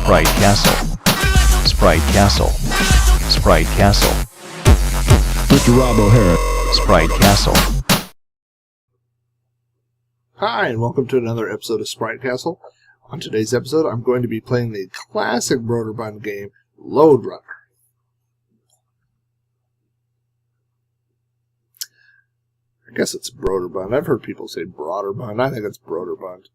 Sprite Castle. Sprite Castle. Sprite Castle. Mr. Rob O'Hara. Sprite Castle. Hi, and welcome to another episode of Sprite Castle. On today's episode, I'm going to be playing the classic Broderbund game, Lode Runner. I guess it's Broderbund. I've heard people say Broderbund. I think it's Broderbund.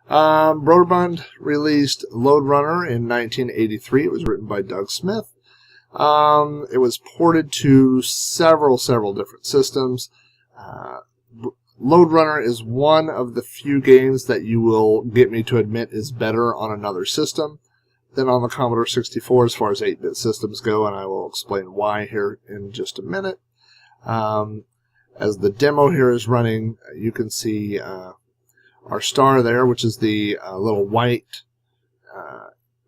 Broderbund released Lode Runner in 1983. It was written by Doug Smith. It was ported to several different systems. Lode Runner is one of the few games that you will get me to admit is better on another system than on the Commodore 64 as far as 8-bit systems go, and I will explain why here in just a minute. As the demo here is running, you can see our star there, which is the little white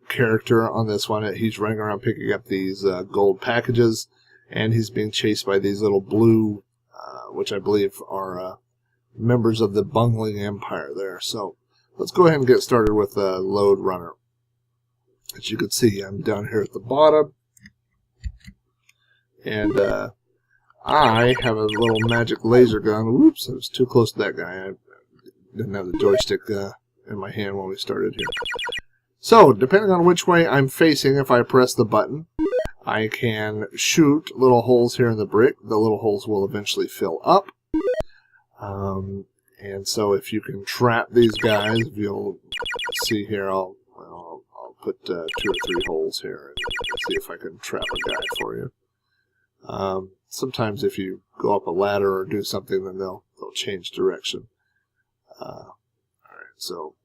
character on this one. He's running around picking up these gold packages, and he's being chased by these little blue, which I believe are members of the Bungling Empire there. So let's go ahead and get started with Lode Runner. As you can see, I'm down here at the bottom, and I have a little magic laser gun. Whoops, I was too close to that guy. I didn't have the joystick in my hand when we started here. So, depending on which way I'm facing, if I press the button, I can shoot little holes here in the brick. The little holes will eventually fill up. And so if you can trap these guys, you'll see here, I'll put 2 or 3 holes here and see if I can trap a guy for you. Sometimes if you go up a ladder or do something, then they'll change direction. Alright, so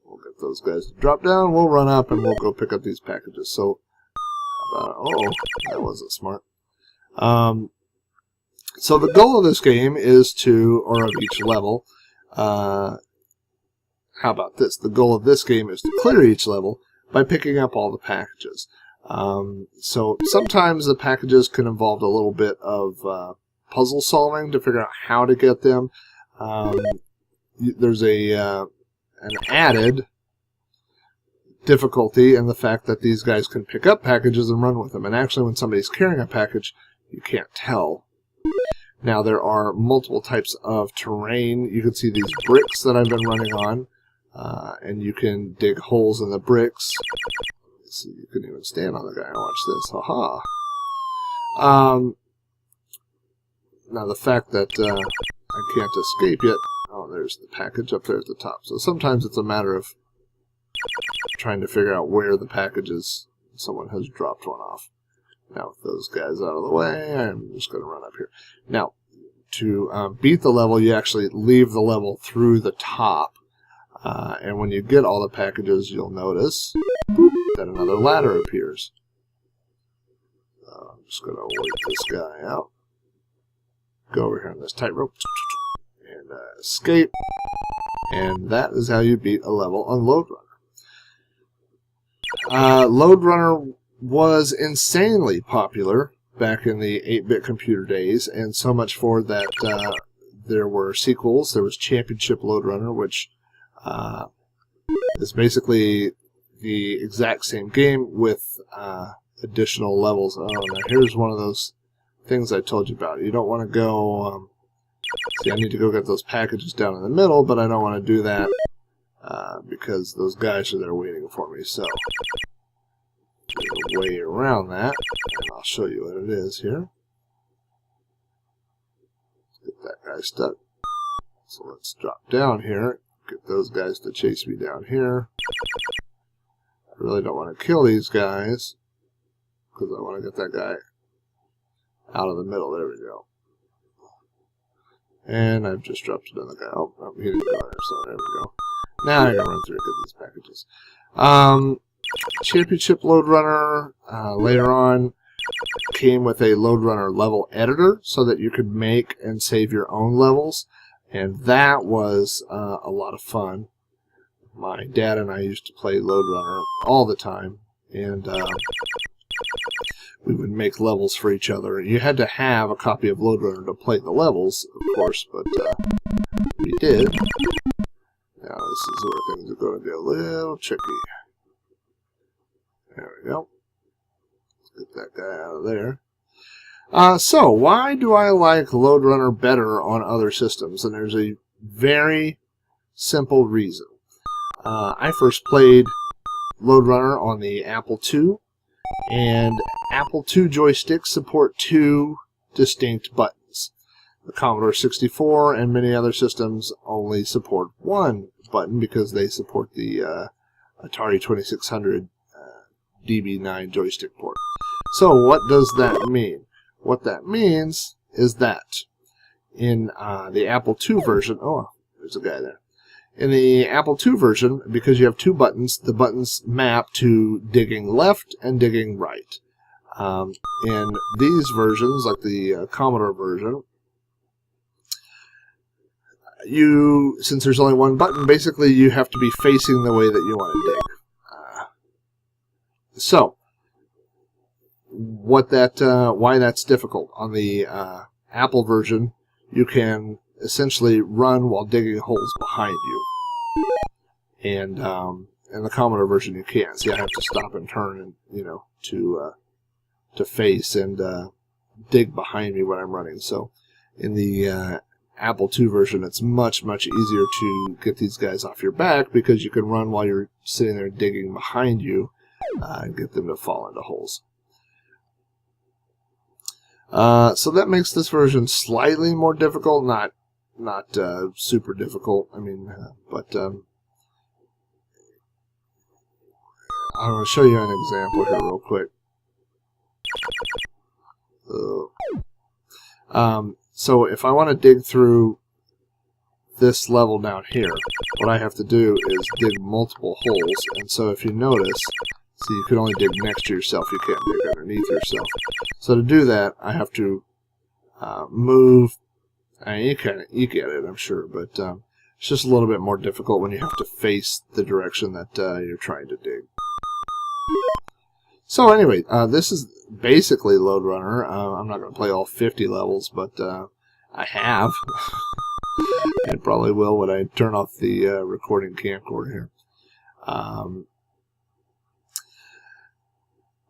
we'll get those guys to drop down, we'll run up, and we'll go pick up these packages. So, oh, that wasn't smart. So the goal of this game is to, or of each level, how about this? The goal of this game is to clear each level by picking up all the packages. So sometimes the packages can involve a little bit of puzzle solving to figure out how to get them. There's an added difficulty in the fact that these guys can pick up packages and run with them. And actually, when somebody's carrying a package, you can't tell. Now, there are multiple types of terrain. You can see these bricks that I've been running on, and you can dig holes in the bricks. So you can even stand on the guy and watch this. Haha. Now, the fact that I can't escape yet. Oh, there's the package up there at the top. So sometimes it's a matter of trying to figure out where the package is. Someone has dropped one off. Now, with those guys out of the way, I'm just going to run up here. Now, to beat the level, you actually leave the level through the top. And when you get all the packages, you'll notice that another ladder appears. I'm just going to wait this guy out. Go over here on this tightrope and escape. And that is how you beat a level on Lode Runner. Lode Runner was insanely popular back in the 8-bit computer days, and so much for that there were sequels. There was Championship Lode Runner, which is basically the exact same game with additional levels. Oh, now here's one of those things I told you about. You don't want to go... see, I need to go get those packages down in the middle, but I don't want to do that because those guys are there waiting for me. So, a way around that, and I'll show you what it is here. Get that guy stuck. So let's drop down here, get those guys to chase me down here. I really don't want to kill these guys because I want to get that guy out of the middle. There we go. And I've just dropped another guy. Oh, he didn't go there, so there we go. Now I can run through and get these packages. Championship Lode Runner later on came with a Lode Runner level editor so that you could make and save your own levels, and that was a lot of fun. My dad and I used to play Lode Runner all the time, and we would make levels for each other. You had to have a copy of Lode Runner to play the levels, of course, but we did. Now this is where things are going to get a little tricky. Get that guy out of there. So, why do I like Lode Runner better on other systems? And there's a very simple reason. I first played Lode Runner on the Apple II, and Apple II joysticks support 2 distinct buttons. The Commodore 64 and many other systems only support 1 button because they support the Atari 2600 DB9 joystick port. So what does that mean? What that means is that in the Apple II version, oh, there's a guy there. In the Apple II version, because you have 2 buttons, the buttons map to digging left and digging right. In these versions, like the Commodore version, since there's only 1 button, basically you have to be facing the way that you want to dig. So, why that's difficult. On the Apple version, you can essentially run while digging holes behind you. And in the Commodore version, you can't. See, I have to stop and turn, and to face and dig behind me when I'm running. So, in the Apple II version, it's much, much easier to get these guys off your back because you can run while you're sitting there digging behind you and get them to fall into holes. So that makes this version slightly more difficult, not super difficult. I mean, but I'm going to show you an example here real quick. So if I want to dig through this level down here, what I have to do is dig multiple holes. And so if you notice, see, you can only dig next to yourself. You can't dig underneath yourself. So to do that, I have to move. You get it, I'm sure, but it's just a little bit more difficult when you have to face the direction that you're trying to dig. So anyway, this is basically Lode Runner. I'm not going to play all 50 levels, but I have. And probably will when I turn off the recording camcorder here.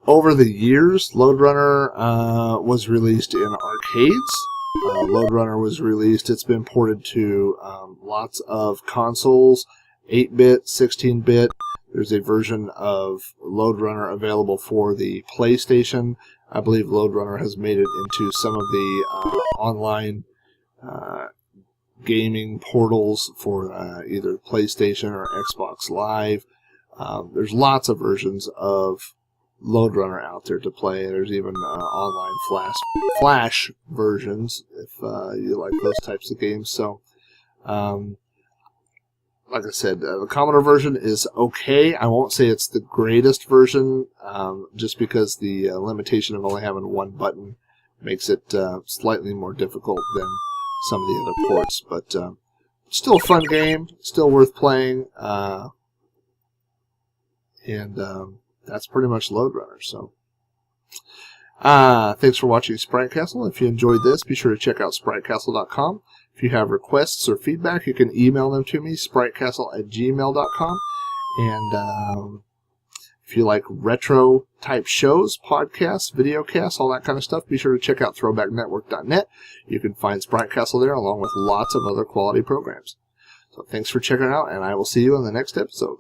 Over the years, Lode Runner was released in arcades. Lode Runner was released, it's been ported to lots of consoles, 8-bit, 16-bit. There's a version of Lode Runner available for the PlayStation. I believe Lode Runner has made it into some of the online gaming portals for either PlayStation or Xbox Live. There's lots of versions of Lode Runner out there to play. There's even online flash versions if you like those types of games. So, like I said, the Commodore version is okay. I won't say it's the greatest version, just because the limitation of only having 1 button makes it slightly more difficult than some of the other ports. But still a fun game, still worth playing, and that's pretty much Lode Runner. So, thanks for watching Sprite Castle. If you enjoyed this, be sure to check out spritecastle.com. If you have requests or feedback, you can email them to me, spritecastle@gmail.com. And if you like retro-type shows, podcasts, videocasts, all that kind of stuff, be sure to check out throwbacknetwork.net. You can find Sprite Castle there, along with lots of other quality programs. So thanks for checking it out, and I will see you in the next episode.